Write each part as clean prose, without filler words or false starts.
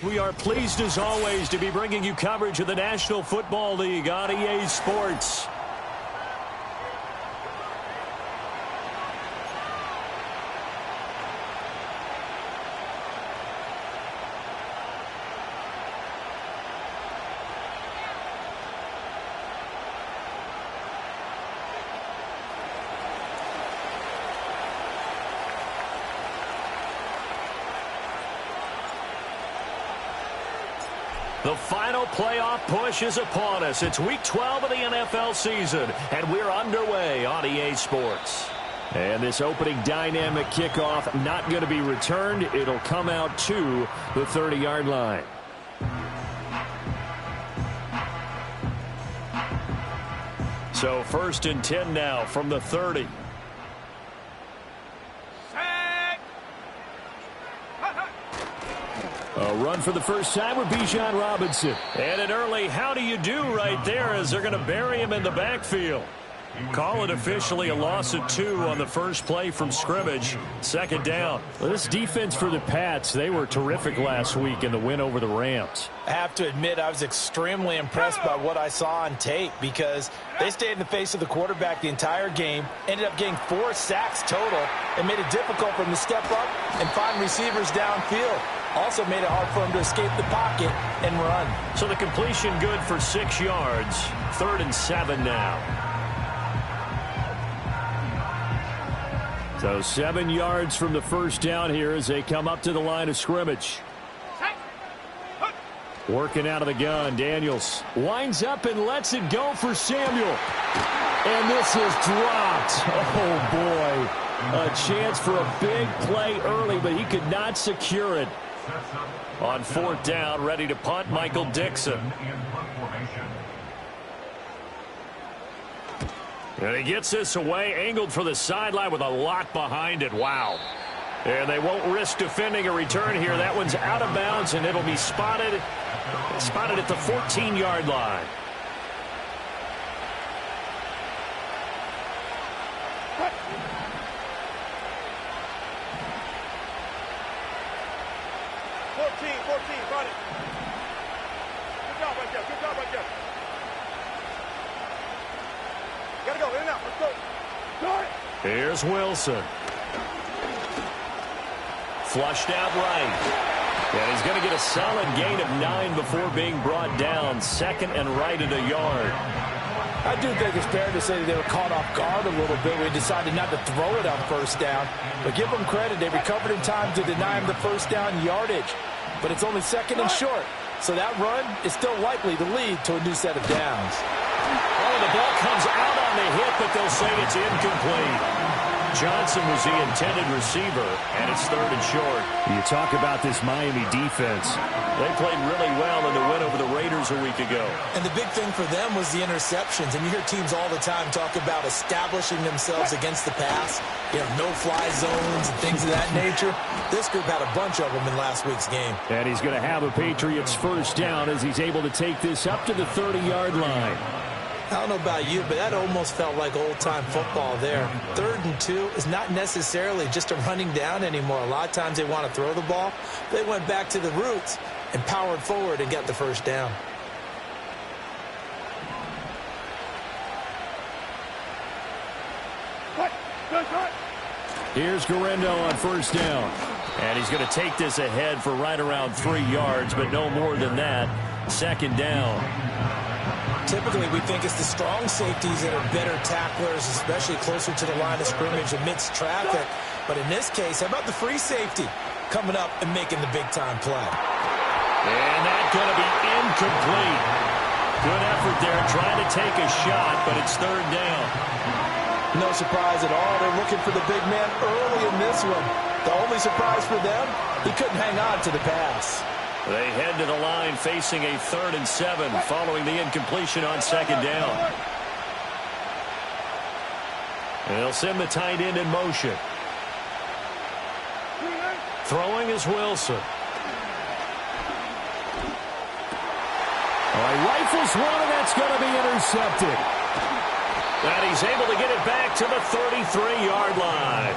We are pleased as always to be bringing you coverage of the National Football League on EA Sports. The final playoff push is upon us. It's Week 12 of the NFL season, and we're underway on EA Sports. And this opening dynamic kickoff not going to be returned. It'll come out to the 30-yard line. So 1st and 10 now from the 30. A run for the first time with Bijan Robinson. And an early how do you do right there as they're going to bury him in the backfield. Call it officially a loss of 2 on the first play from scrimmage. 2nd down. Well, this defense for the Pats, they were terrific last week in the win over the Rams. I have to admit, I was extremely impressed by what I saw on tape because they stayed in the face of the quarterback the entire game, ended up getting 4 sacks total, and made it difficult for him to step up and find receivers downfield. Also made it hard for him to escape the pocket and run. So the completion good for 6 yards. 3rd and 7 now. So 7 yards from the first down here as they come up to the line of scrimmage. Working out of the gun, Daniels winds up and lets it go for Samuel. And this is dropped. Oh, boy. A chance for a big play early, but he could not secure it. On 4th down, ready to punt, Michael Dixon. And he gets this away, angled for the sideline with a lot behind it. Wow. And they won't risk defending a return here. That one's out of bounds, and it'll be spotted at the 14-yard line. Here's Wilson. Flushed out right. And he's going to get a solid gain of 9 before being brought down. 2nd and right at a yard. I do think it's fair to say that they were caught off guard a little bit. We decided not to throw it on 1st down. But give them credit. They recovered in time to deny him the 1st down yardage. But it's only 2nd and short. So that run is still likely to lead to a new set of downs. Oh, the ball comes out on the hit, but they'll say it's incomplete. Johnson was the intended receiver, and it's 3rd and short. You talk about this Miami defense. They played really well in the win over the Raiders a week ago. And the big thing for them was the interceptions. And you hear teams all the time talk about establishing themselves against the pass. You know, no-fly zones and things of that nature. This group had a bunch of them in last week's game. And he's going to have a Patriots 1st down as he's able to take this up to the 30-yard line. I don't know about you, but that almost felt like old-time football there. 3rd and 2 is not necessarily just a running down anymore. A lot of times they want to throw the ball. They went back to the roots and powered forward and got the 1st down. Here's Garendo on 1st down. And he's going to take this ahead for right around 3 yards, but no more than that. 2nd down. Typically, we think it's the strong safeties that are better tacklers, especially closer to the line of scrimmage amidst traffic. But in this case, how about the free safety coming up and making the big-time play? And that's going to be incomplete. Good effort there, trying to take a shot, but it's 3rd down. No surprise at all. They're looking for the big man early in this one. The only surprise for them, he couldn't hang on to the pass. They head to the line facing a 3rd and 7 following the incompletion on 2nd down. And they'll send the tight end in motion. Throwing is Wilson. He rifles one, and that's going to be intercepted. And he's able to get it back to the 33-yard line.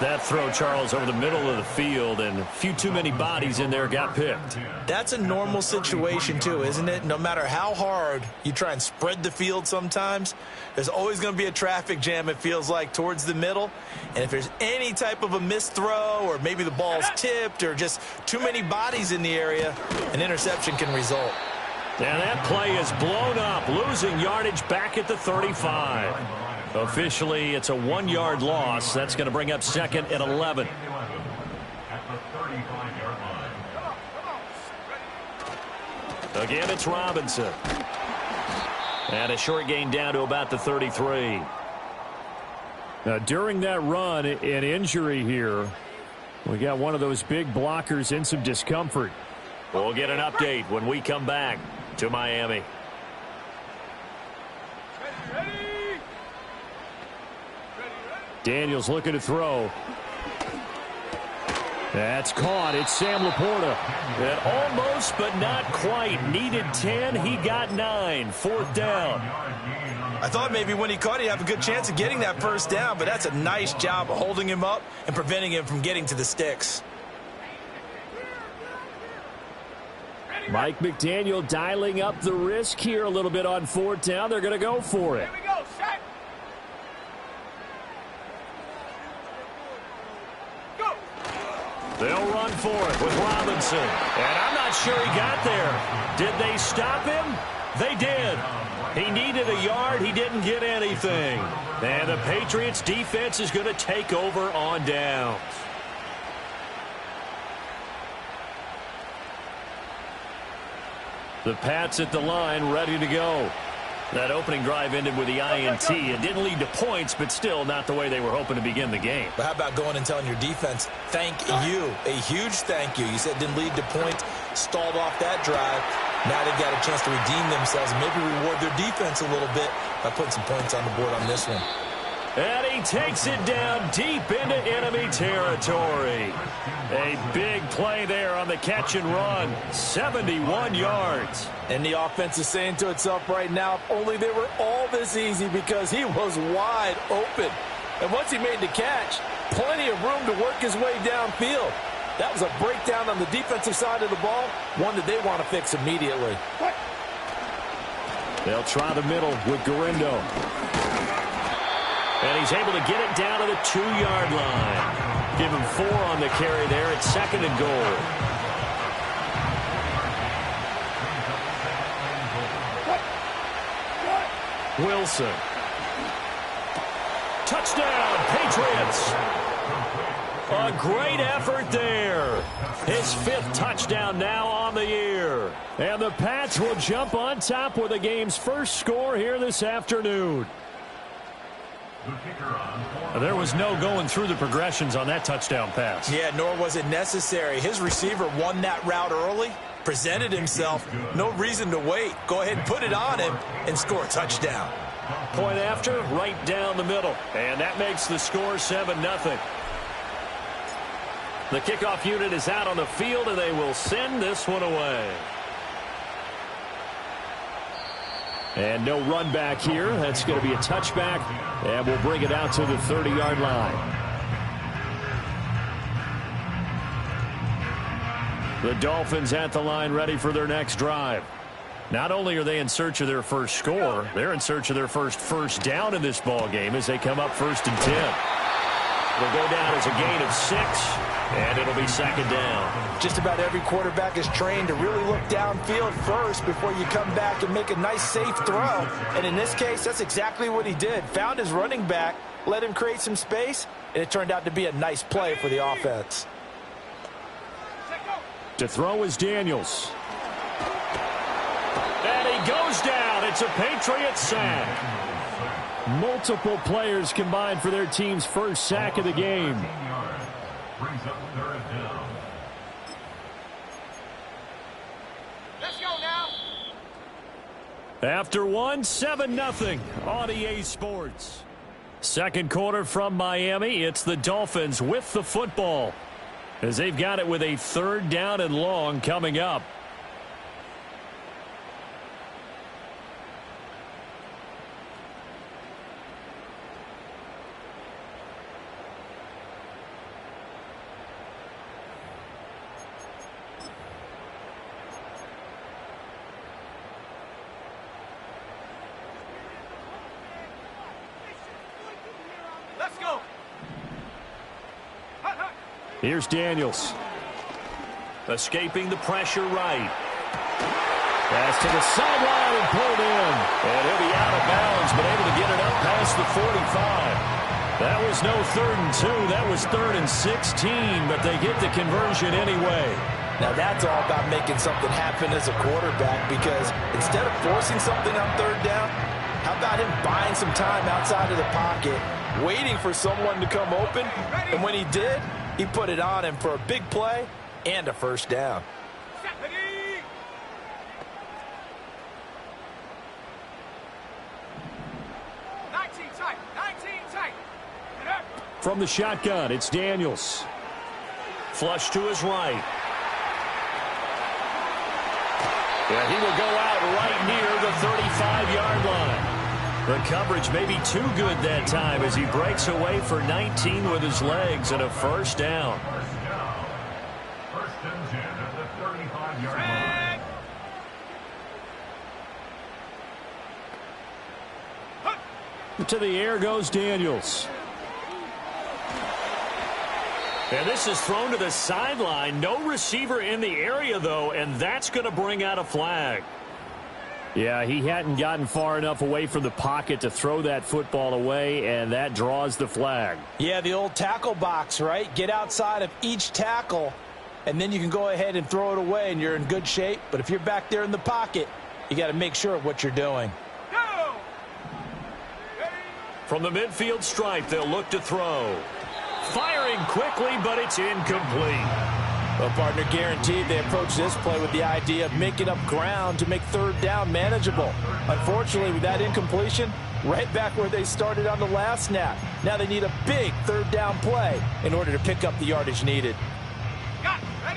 That throw, Charles, over the middle of the field, and a few too many bodies in there got picked. That's a normal situation, too, isn't it? No matter how hard you try and spread the field sometimes, there's always going to be a traffic jam, it feels like, towards the middle. And if there's any type of a missed throw or maybe the ball's tipped or just too many bodies in the area, an interception can result. And that play is blown up, losing yardage back at the 35. Officially, it's a 1-yard loss. That's going to bring up second and 11. Again, it's Robinson. And a short gain down to about the 33. Now, during that run, an injury here. We got one of those big blockers in some discomfort. We'll get an update when we come back to Miami. Daniels looking to throw. That's caught. It's Sam Laporta. And almost, but not quite. Needed 10. He got 9. Fourth down. I thought maybe when he caught it, he'd have a good chance of getting that first down, but that's a nice job of holding him up and preventing him from getting to the sticks. Mike McDaniel dialing up the risk here a little bit on fourth down. They're going to go for it. They'll run for it with Robinson. And I'm not sure he got there. Did they stop him? They did. He needed a yard. He didn't get anything. And the Patriots defense is going to take over on downs. The Pats at the line, ready to go. That opening drive ended with the INT. It didn't lead to points, but still not the way they were hoping to begin the game. But how about going and telling your defense, thank you, a huge thank you. You said it didn't lead to points, stalled off that drive. Now they've got a chance to redeem themselves and maybe reward their defense a little bit by putting some points on the board on this one. And he takes it down deep into enemy territory. A big play there on the catch and run. 71 yards. And the offense is saying to itself right now, if only they were all this easy, because he was wide open. And once he made the catch, plenty of room to work his way downfield. That was a breakdown on the defensive side of the ball, one that they want to fix immediately. They'll try the middle with Garindo. And he's able to get it down to the 2-yard line. Give him 4 on the carry there at second and goal. Wilson. Touchdown, Patriots. A great effort there. His 5th touchdown now on the year. And the Pats will jump on top with the game's first score here this afternoon. There was no going through the progressions on that touchdown pass. Yeah, nor was it necessary. His receiver won that route early, presented himself. No reason to wait. Go ahead and put it on him and score a touchdown. Point after, right down the middle. And that makes the score 7-0. The kickoff unit is out on the field, and they will send this one away. And no run back here. That's going to be a touchback, and we'll bring it out to the 30-yard line. The Dolphins at the line, ready for their next drive. Not only are they in search of their first score, they're in search of their first down in this ball game as they come up 1st and 10. They'll go down as a gain of 6, and it'll be 2nd down. Just about every quarterback is trained to really look downfield first before you come back and make a nice, safe throw. And in this case, that's exactly what he did. Found his running back, let him create some space, and it turned out to be a nice play for the offense. To throw is Daniels. And he goes down. It's a Patriots sack. Multiple players combined for their team's first sack of the game. Let's go now. After 7-0 on EA Sports. Second quarter from Miami. It's the Dolphins with the football, as they've got it with a 3rd down and long coming up. Here's Daniels. Escaping the pressure right. Pass to the sideline and pulled in. And he'll be out of bounds, but able to get it up past the 45. That was no 3rd and 2. That was 3rd and 16, but they get the conversion anyway. Now that's all about making something happen as a quarterback, because instead of forcing something on 3rd down, how about him buying some time outside of the pocket, waiting for someone to come open, and when he did, he put it on him for a big play and a 1st down. From the shotgun, it's Daniels. Flush to his right. Yeah, he will go out right near the 35-yard line. The coverage may be too good that time as he breaks away for 19 with his legs and a 1st down. First and 10 at the 35-yard line. To the air goes Daniels. And this is thrown to the sideline. No receiver in the area, though, and that's going to bring out a flag. Yeah, he hadn't gotten far enough away from the pocket to throw that football away, and that draws the flag. Yeah, the old tackle box, right? Get outside of each tackle, and then you can go ahead and throw it away, and you're in good shape. But if you're back there in the pocket, you got to make sure of what you're doing. From the midfield stripe, they'll look to throw. Firing quickly, but it's incomplete. Well, partner, guaranteed they approach this play with the idea of making up ground to make 3rd down manageable. Unfortunately, with that incompletion, right back where they started on the last snap. Now they need a big 3rd down play in order to pick up the yardage needed.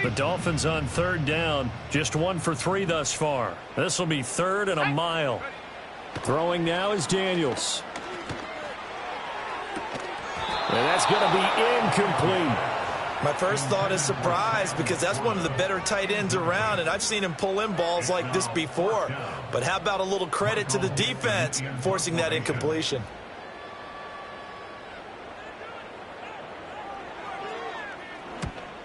The Dolphins on 3rd down, just 1 for 3 thus far. This will be 3rd and a mile. Throwing now is Daniels. And that's going to be incomplete. My first thought is surprise, because that's one of the better tight ends around, and I've seen him pull in balls like this before. But how about a little credit to the defense forcing that incompletion?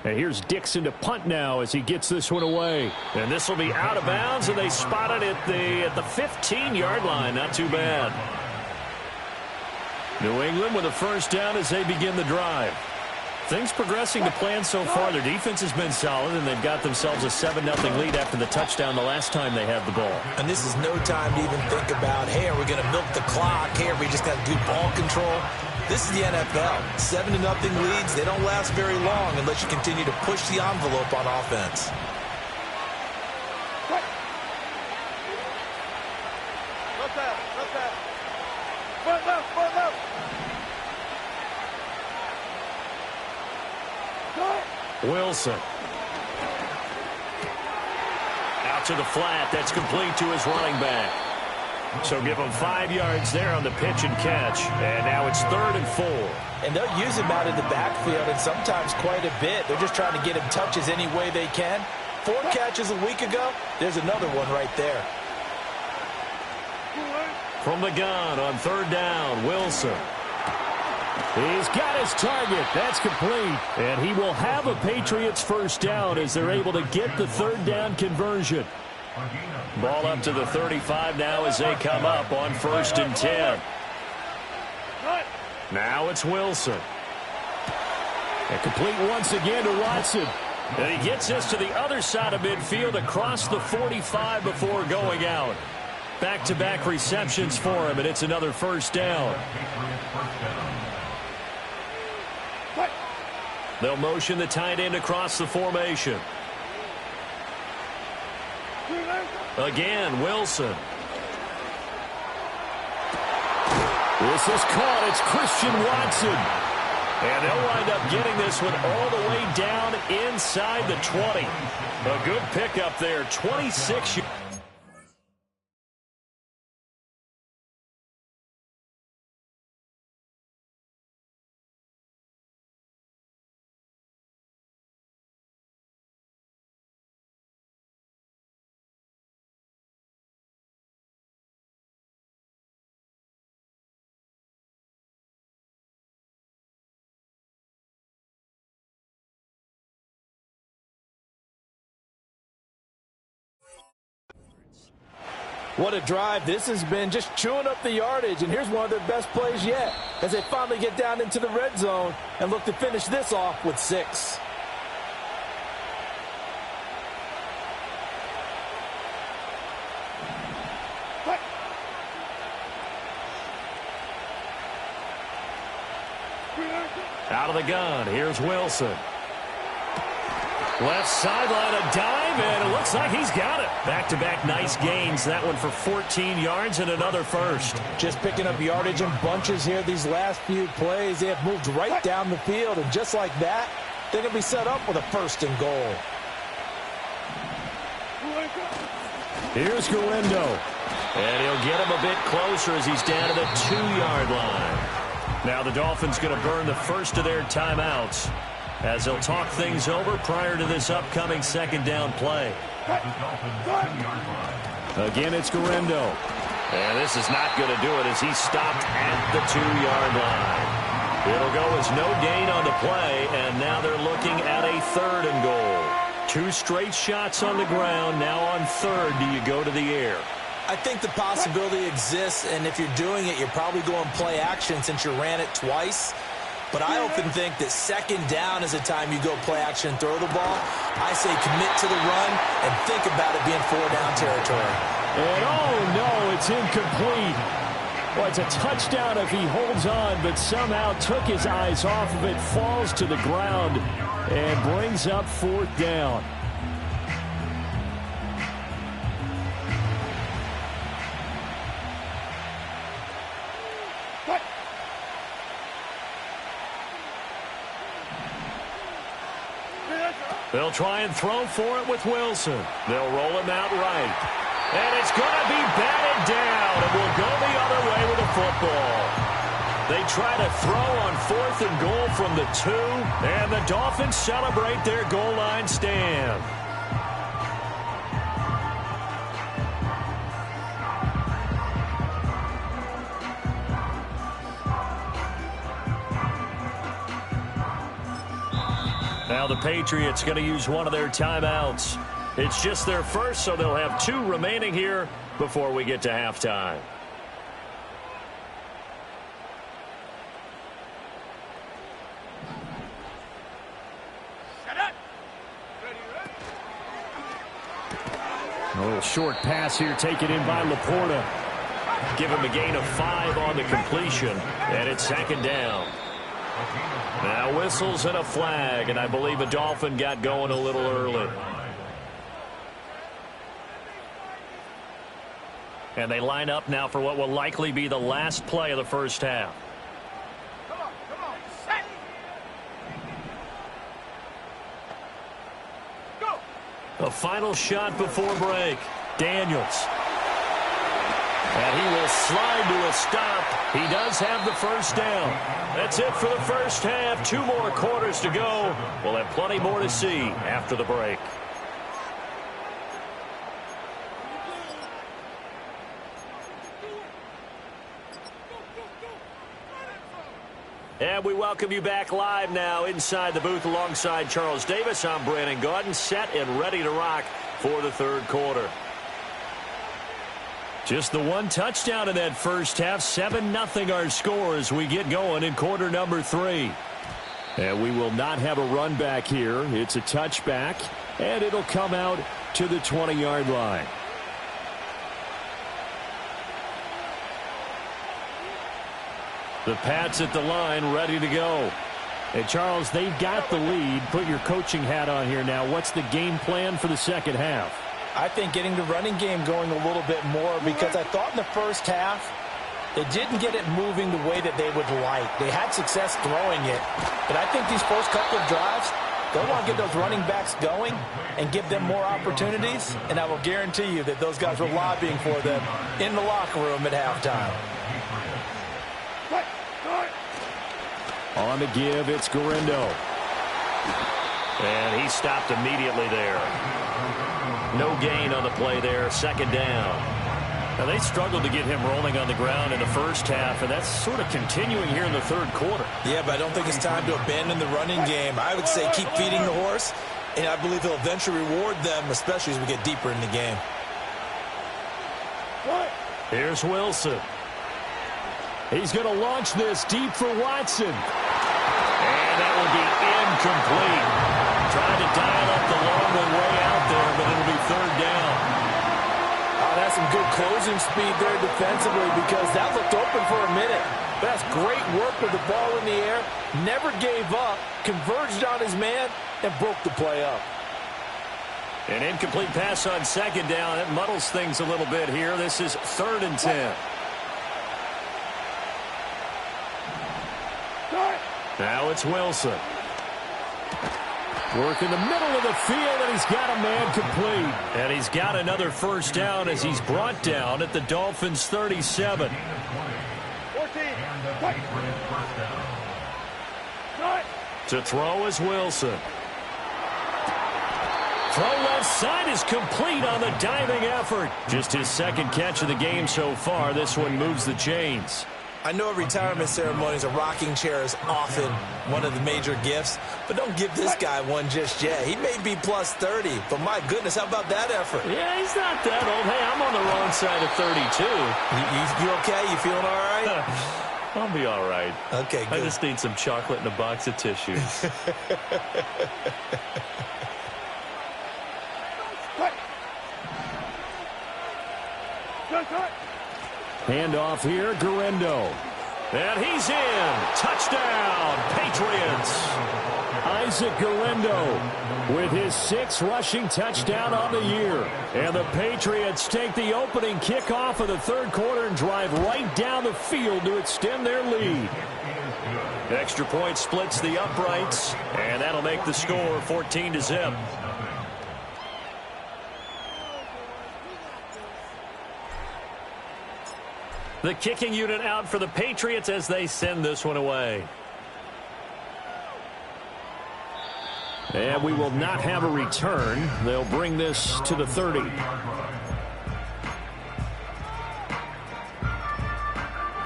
And here's Dixon to punt now as he gets this one away. And this will be out of bounds, and they spot it at the 15-yard line. Not too bad. New England with a 1st down as they begin the drive. Things progressing to plan so far. Their defense has been solid, and they've got themselves a 7-0 lead after the touchdown the last time they had the ball. And this is no time to even think about, hey, are we going to milk the clock? Hey, are we just going to do ball control? This is the NFL. 7-0 leads, they don't last very long unless you continue to push the envelope on offense. Wilson. Out to the flat. That's complete to his running back. So give him 5 yards there on the pitch and catch. And now it's 3rd and 4. And they'll use him out in the backfield, and sometimes quite a bit. They're just trying to get him touches any way they can. 4 catches a week ago. There's another one right there. From the gun on 3rd down, Wilson. He's got his target. That's complete. And he will have a Patriots 1st down as they're able to get the 3rd down conversion. Ball up to the 35 now as they come up on 1st and 10. Now it's Wilson. And complete once again to Watson. And he gets this to the other side of midfield across the 45 before going out. Back-to-back receptions for him, and it's another 1st down. They'll motion the tight end across the formation. Again, Wilson. This is caught. It's Christian Watson. And they'll wind up getting this one all the way down inside the 20. A good pickup there. 26 What a drive this has been, just chewing up the yardage. And here's one of their best plays yet as they finally get down into the red zone and look to finish this off with 6. Out of the gun, here's Wilson. Left sideline, a dive, and it looks like he's got it. Back-to-back nice gains. That one for 14 yards and another first. Just picking up yardage in bunches here these last few plays. They have moved right down the field, and just like that, they're going to be set up with a 1st and goal. Here's Guendo. And he'll get him a bit closer as he's down to the 2-yard line. Now the Dolphins going to burn the first of their timeouts as they'll talk things over prior to this upcoming 2nd down play. Again, it's Guendo. And this is not going to do it as he's stopped at the 2-yard line. It'll go as no gain on the play, and now they're looking at a 3rd and goal. 2 straight shots on the ground. Now on 3rd, do you go to the air? I think the possibility exists, and if you're doing it, you're probably going play action since you ran it twice. But I often think that 2nd down is the time you go play action and throw the ball. I say commit to the run and think about it being 4-down territory. And oh no, it's incomplete. Well, it's a touchdown if he holds on, but somehow took his eyes off of it, falls to the ground, and brings up 4th down. They'll try and throw for it with Wilson. They'll roll him out right. And it's going to be batted down. And will go the other way with the football. They try to throw on 4th and goal from the 2. And the Dolphins celebrate their goal line stand. Now the Patriots going to use one of their timeouts. It's just their first, so they'll have 2 remaining here before we get to halftime. A little short pass here taken in by Laporta. Give him a gain of 5 on the completion, and it's 2nd down. Now whistles and a flag, and I believe a Dolphin got going a little early. And they line up now for what will likely be the last play of the first half. Come on, set. Go. A final shot before break. Daniels. And he will slide to a stop. He does have the first down. That's it for the first half. 2 more quarters to go. We'll have plenty more to see after the break. And we welcome you back live now inside the booth alongside Charles Davis. I'm Brandon Gaudin, set and ready to rock for the 3rd quarter. Just the 1 touchdown in that first half. 7-0 our score as we get going in quarter number 3. And we will not have a run back here. It's a touchback, and it'll come out to the 20-yard line. The Pats at the line, ready to go. And, Charles, they've got the lead. Put your coaching hat on here now. What's the game plan for the second half? I think getting the running game going a little bit more, because I thought in the first half they didn't get it moving the way that they would like. They had success throwing it, but I think these first couple of drives, they'll want to get those running backs going and give them more opportunities, and I will guarantee you that those guys were lobbying for them in the locker room at halftime. On the give, it's Guendo. And he stopped immediately there. No gain on the play there. 2nd down. Now, they struggled to get him rolling on the ground in the first half, and that's sort of continuing here in the 3rd quarter. Yeah, but I don't think it's time to abandon the running game. I would say keep feeding the horse, and I believe he'll eventually reward them, especially as we get deeper in the game. Here's Wilson. He's going to launch this deep for Watson. And that will be incomplete. Trying to dial up the long one way out there, but it'll be third down. Oh, that's some good closing speed there defensively because that looked open for a minute. That's great work with the ball in the air. Never gave up, converged on his man, and broke the play up. An incomplete pass on second down. It muddles things a little bit here. This is 3rd and 10. Now it's Wilson. Work in the middle of the field, and he's got a man complete. And he's got another first down as he's brought down at the Dolphins' 37. 14. To throw is Wilson. Throw left side is complete on the diving effort. Just his second catch of the game so far. This one moves the chains. I know at retirement ceremonies, a rocking chair is often one of the major gifts, but don't give this guy one just yet. He may be plus 30, but my goodness, how about that effort? Yeah, he's not that old. Hey, I'm on the wrong side of 32. You okay? You feeling all right? I'll be all right. Okay, good. I just need some chocolate and a box of tissues. Handoff here, Guerrero. And he's in. Touchdown, Patriots. Isaac Guerrero with his 6th rushing touchdown on the year. And the Patriots take the opening kickoff of the third quarter and drive right down the field to extend their lead. Extra point splits the uprights, and that'll make the score 14-0. The kicking unit out for the Patriots as they send this one away. And we will not have a return. They'll bring this to the 30.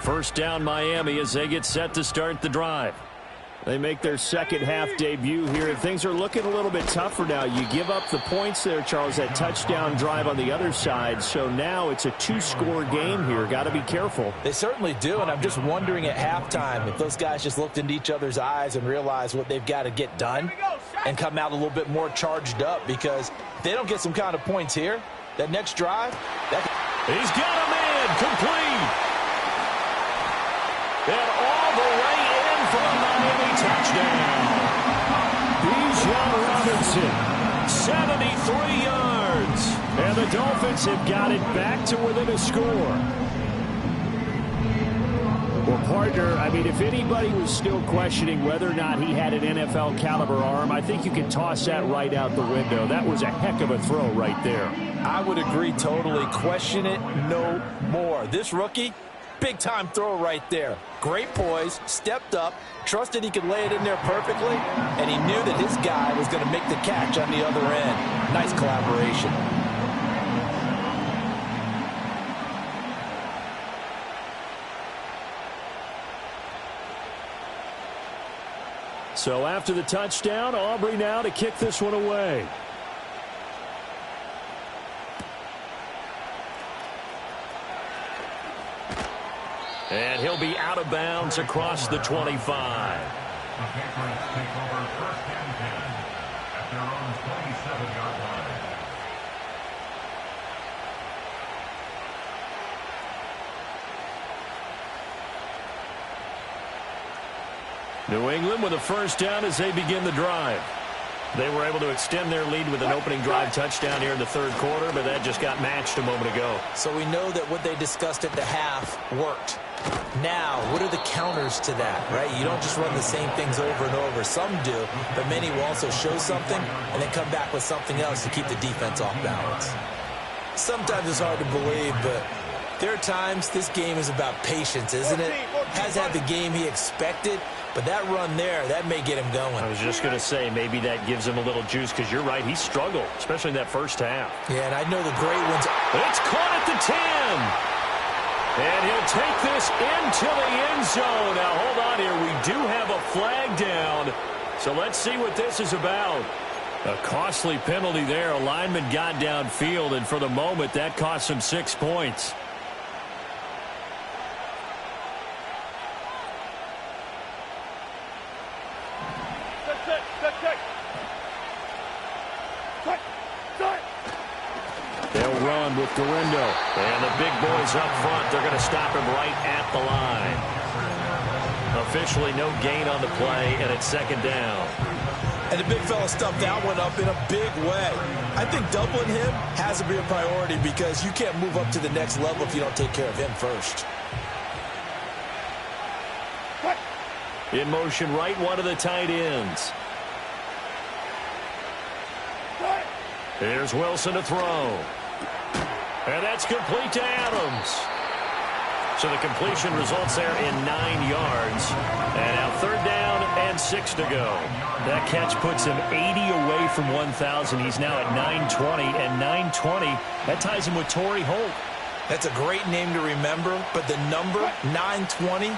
First down Miami as they get set to start the drive. They make their second half debut here. Things are looking a little bit tougher now. You give up the points there, Charles, that touchdown drive on the other side. So now it's a 2-score game here. Got to be careful. They certainly do, and I'm just wondering at halftime if those guys just looked into each other's eyes and realized what they've got to get done and come out a little bit more charged up, because if they don't get some kind of points here, that next drive, he's got a man complete. And all the way in for a Miami touchdown. Bijan Robinson, 73 yards. And the Dolphins have got it back to within a score. Well, partner, I mean, if anybody was still questioning whether or not he had an NFL caliber arm, I think you can toss that right out the window. That was a heck of a throw right there. I would agree totally. Question it no more. This rookie, big-time throw right there. Great poise, stepped up, trusted he could lay it in there perfectly, and he knew that his guy was going to make the catch on the other end. Nice collaboration. So after the touchdown, Aubrey now to kick this one away. And he'll be out of bounds across the 25. The Patriots take over first and 10 at their own 27-yard line. New England with a first down as they begin the drive. They were able to extend their lead with an opening drive touchdown here in the third quarter, but that just got matched a moment ago. So we know that what they discussed at the half worked. Now, what are the counters to that, right? You don't just run the same things over and over. Some do, but many will also show something and then come back with something else to keep the defense off balance. Sometimes it's hard to believe, but there are times this game is about patience, isn't it? Has had the game he expected, but that run there, that may get him going. I was just going to say, maybe that gives him a little juice, because you're right, he struggled, especially in that first half. Yeah, and I know the great ones. It's caught at the 10. And he'll take this into the end zone. Now, hold on here. We do have a flag down. So let's see what this is about. A costly penalty there. A lineman got downfield, and for the moment, that cost him 6 points. They'll run with Garindo. And the big boys up front, they're going to stop him right at the line. Officially no gain on the play, and it's second down. And the big fella stuffed that one up in a big way. I think doubling him has to be a priority because you can't move up to the next level if you don't take care of him first. In motion, right one of the tight ends. Here's Wilson to throw. And that's complete to Adams. So the completion results there in 9 yards. And now third down and 6 to go. That catch puts him 80 away from 1,000. He's now at 920, and 920, that ties him with Torrey Holt. That's a great name to remember, but the number, 920,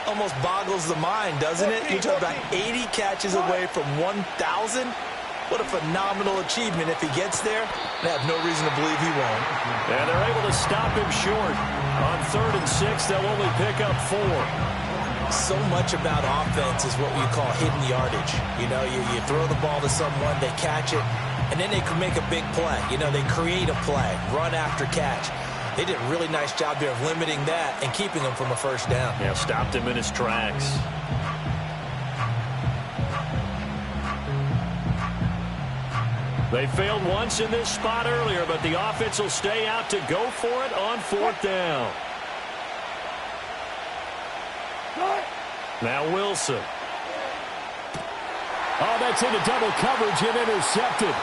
almost boggles the mind, doesn't it? You're talking about 80 catches away from 1,000. What a phenomenal achievement. If he gets there, they have no reason to believe he won't. And they're able to stop him short. On 3rd and 6, they'll only pick up 4. So much about offense is what we call hidden yardage. You know, you throw the ball to someone, they catch it, and then they can make a big play. You know, they create a play, run after catch. They did a really nice job there of limiting that and keeping him from a first down. Yeah, stopped him in his tracks. They failed once in this spot earlier, but the offense will stay out to go for it on 4th down. Now Wilson. Oh, that's into double coverage and intercepted.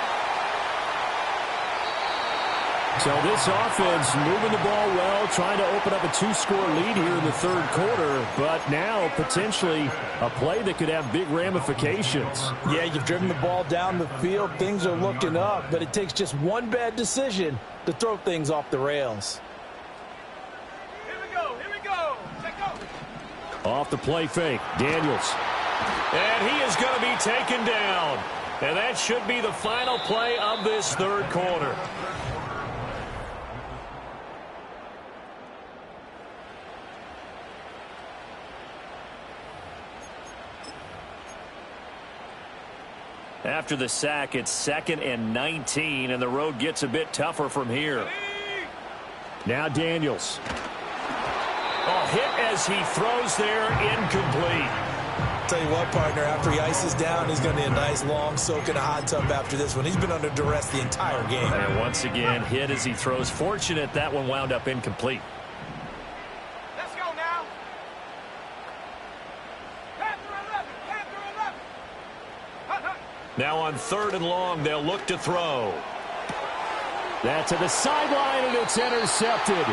So this offense moving the ball well, trying to open up a 2-score lead here in the 3rd quarter, but now potentially a play that could have big ramifications. Yeah, you've driven the ball down the field. Things are looking up, but it takes just one bad decision to throw things off the rails. Here we go. Let go. Off the play fake, Daniels. And he is going to be taken down. And that should be the final play of this 3rd quarter. After the sack, it's 2nd and 19, and the road gets a bit tougher from here. Now Daniels. Oh, hit as he throws there, incomplete. Tell you what, partner, after he ices down, he's going to need a nice long soak in a hot tub after this one. He's been under duress the entire game. And once again, hit as he throws. Fortunate that one wound up incomplete. Let's go now. Panther 11. Now on 3rd and long, they'll look to throw. That's to the sideline, and it's intercepted.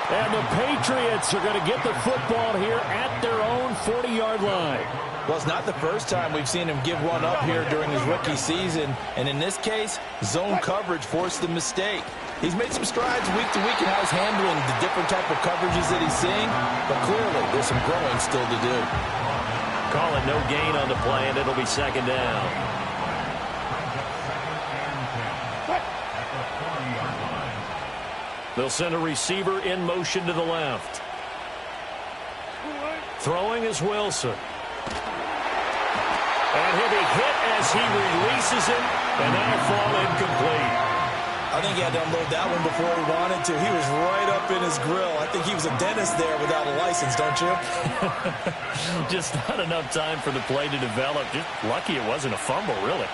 And the Patriots are going to get the football here at their own 40-yard line. Well, it's not the first time we've seen him give one up here during his rookie season. And in this case, zone coverage forced the mistake. He's made some strides week to week in how he's handling the different type of coverages that he's seeing. But clearly, there's some growing still to do. Call it no gain on the play, and it'll be 2nd down. They'll send a receiver in motion to the left. Throwing is Wilson. And he'll be hit as he releases it, and that'll fall incomplete. I think he had to unload that one before he wanted to. He was right up in his grill. I think he was a dentist there without a license, don't you? Just not enough time for the play to develop. Just lucky it wasn't a fumble, really.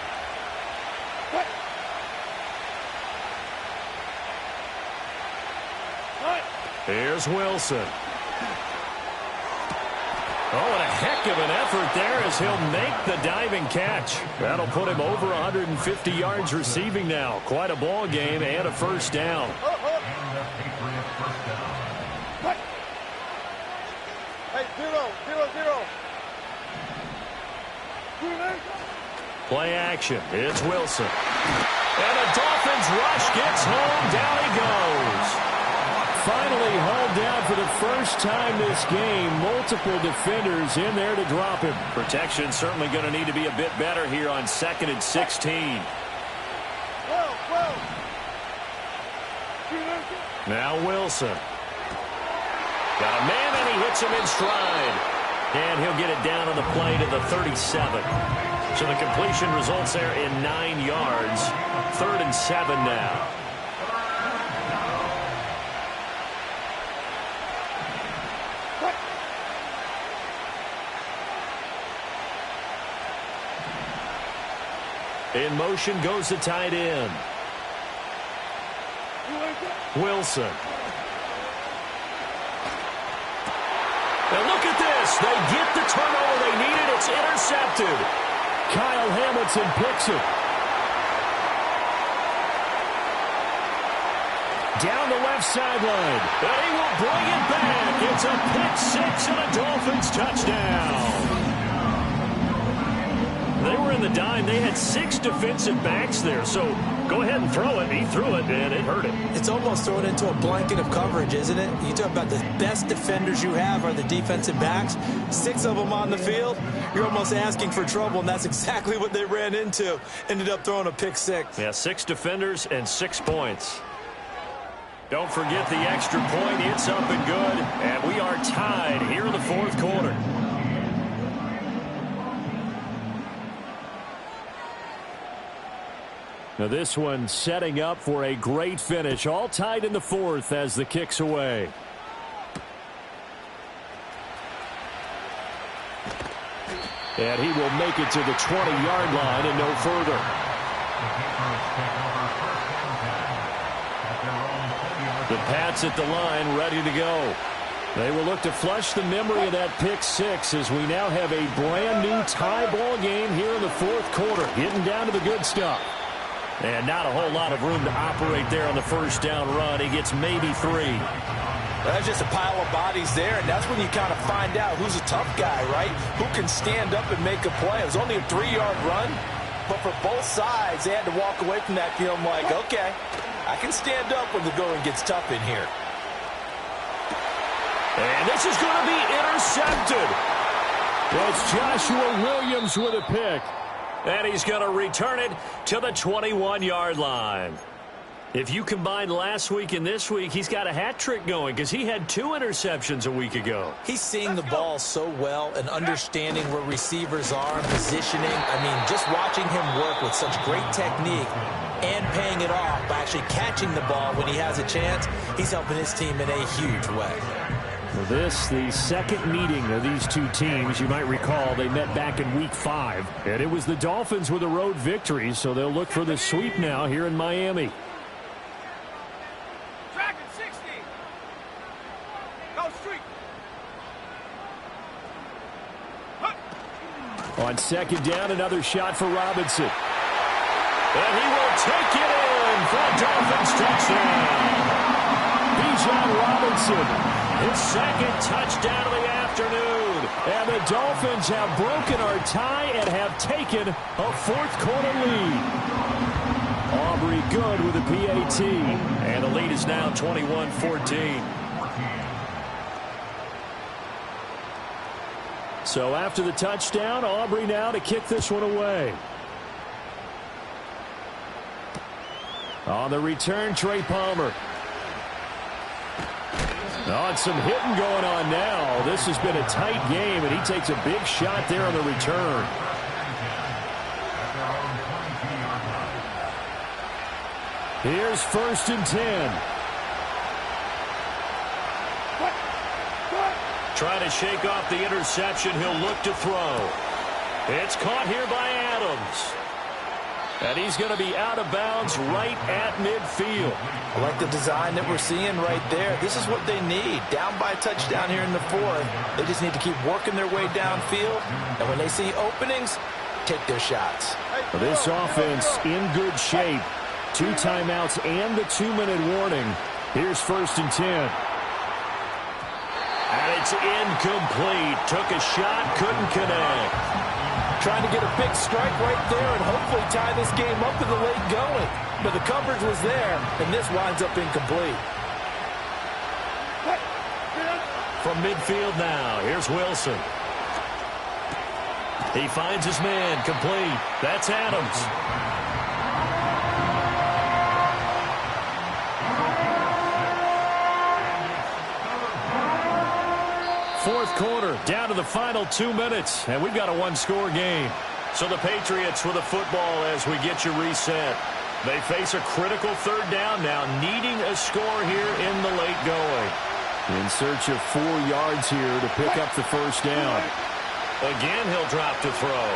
Here's Wilson. Oh, and a heck of an effort there as he'll make the diving catch. That'll put him over 150 yards receiving now. Quite a ball game and a first down. Hey, 0-0-0. Play action. It's Wilson. And the Dolphins rush gets home. Down he goes. Finally hauled down for the first time this game. Multiple defenders in there to drop him. Protection certainly going to need to be a bit better here on 2nd and 16. Now Wilson. Got a man, and he hits him in stride. And he'll get it down on the play to the 37. So the completion results there in 9 yards. 3rd and 7 now. In motion goes the tight end. Wilson. And look at this. They get the turnover they needed. It's intercepted. Kyle Hamilton picks it. Down the left sideline. And he will bring it back. It's a pick six and a Dolphins touchdown. They were in the dime. They had 6 defensive backs there. So go ahead and throw it. He threw it, and it hurt him. It's almost thrown into a blanket of coverage, isn't it? You talk about the best defenders you have are the defensive backs. 6 of them on the field. You're almost asking for trouble, and that's exactly what they ran into. Ended up throwing a pick six. Yeah, 6 defenders and 6 points. Don't forget the extra point. It's up and good. And we are tied here in the 4th quarter. Now this one setting up for a great finish. All tied in the 4th as the kick's away. And he will make it to the 20-yard line and no further. The Pats at the line ready to go. They will look to flush the memory of that pick six as we now have a brand new tie ball game here in the 4th quarter. Getting down to the good stuff. And not a whole lot of room to operate there on the first down run. He gets maybe 3. That's just a pile of bodies there, and that's when you kind of find out who's a tough guy, right? Who can stand up and make a play. It was only a 3-yard run, but for both sides, they had to walk away from that feeling like, okay, I can stand up when the going gets tough in here. And this is going to be intercepted. It's Joshua Williams with a pick. And he's going to return it to the 21-yard line. If you combine last week and this week, he's got a hat trick going because he had 2 interceptions a week ago. He's seeing the ball so well and understanding where receivers are and positioning. I mean, just watching him work with such great technique and paying it off by actually catching the ball when he has a chance, he's helping his team in a huge way. This, the second meeting of these two teams. You might recall they met back in Week 5, and it was the Dolphins with a road victory, so they'll look for the sweep now here in Miami. Track at 60. Go street. On second down, another shot for Robinson. And he will take it in for a Dolphins touchdown. Bijan Robinson. His second touchdown of the afternoon. And the Dolphins have broken our tie and have taken a 4th quarter lead. Aubrey good with a PAT. And the lead is now 21-14. So after the touchdown, Aubrey now to kick this one away. On the return, Trey Palmer. Oh, and some hitting going on now. This has been a tight game, and he takes a big shot there on the return. Here's 1st and 10. Trying to shake off the interception. He'll look to throw. It's caught here by Adams. And he's going to be out of bounds right at midfield. I like the design that we're seeing right there. This is what they need. Down by a touchdown here in the 4th. They just need to keep working their way downfield. And when they see openings, take their shots. This offense in good shape. 2 timeouts and the 2-minute warning. Here's 1st and 10. And it's incomplete. Took a shot, couldn't connect. Trying to get a big strike right there and hopefully tie this game up in the late going. But the coverage was there, and this winds up incomplete. From midfield now, here's Wilson. He finds his man, complete. That's Adams. Fourth quarter, down to the final 2 minutes, and we've got a 1-score game. So the Patriots with the football as we get you reset. They face a critical 3rd down now, needing a score here in the late going. In search of 4 yards here to pick up the 1st down. Again, he'll drop to throw.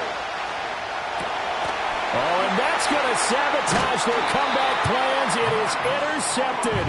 Oh, and that's going to sabotage their comeback plans. It is intercepted.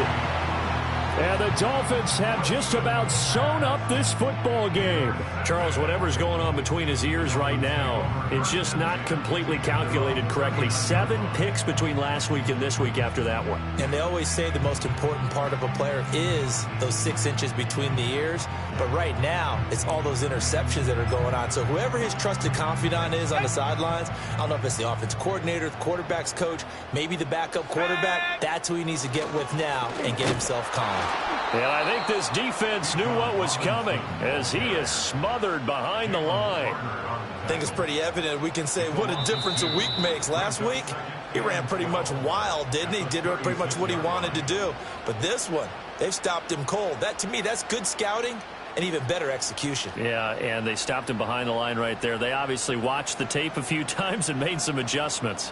And the Dolphins have just about sewn up this football game. Charles, whatever's going on between his ears right now, it's just not completely calculated correctly. 7 picks between last week and this week after that one. And they always say the most important part of a player is those 6 inches between the ears. But right now, it's all those interceptions that are going on. So whoever his trusted confidant is on the sidelines, I don't know if it's the offense coordinator, the quarterback's coach, maybe the backup quarterback, that's who he needs to get with now and get himself calm. And I think this defense knew what was coming as he is smothered behind the line. I think it's pretty evident. We can say what a difference a week makes. Last week, he ran pretty much wild, didn't he? Did pretty much what he wanted to do. But this one, they've stopped him cold. That, to me, that's good scouting and even better execution. Yeah, and they stopped him behind the line right there. They obviously watched the tape a few times and made some adjustments.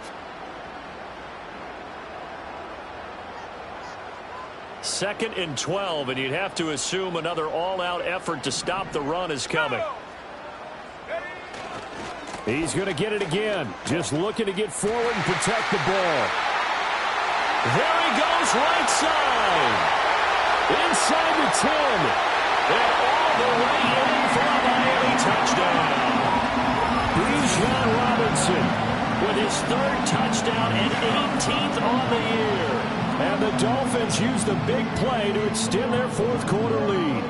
2nd and 12, and you'd have to assume another all-out effort to stop the run is coming. He's going to get it again. Just looking to get forward and protect the ball. There he goes, right side. Inside the 10. And all the way in for a Miami touchdown. Bijan Robinson with his 3rd touchdown and 18th on the year. And the Dolphins use the big play to extend their 4th quarter lead.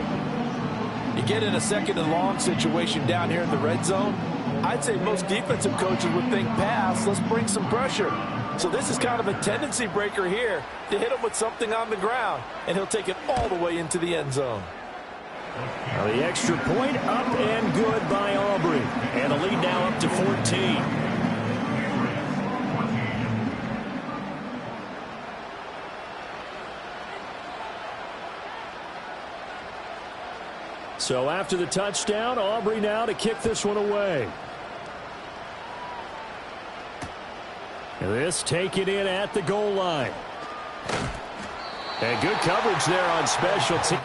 You get in a 2nd and long situation down here in the red zone, I'd say most defensive coaches would think pass, let's bring some pressure. So this is kind of a tendency breaker here to hit him with something on the ground, and he'll take it all the way into the end zone. Now the extra point up and good by Aubrey. And the lead now up to 14. So after the touchdown, Aubrey now to kick this one away. And this taken in at the goal line. And good coverage there on special teams.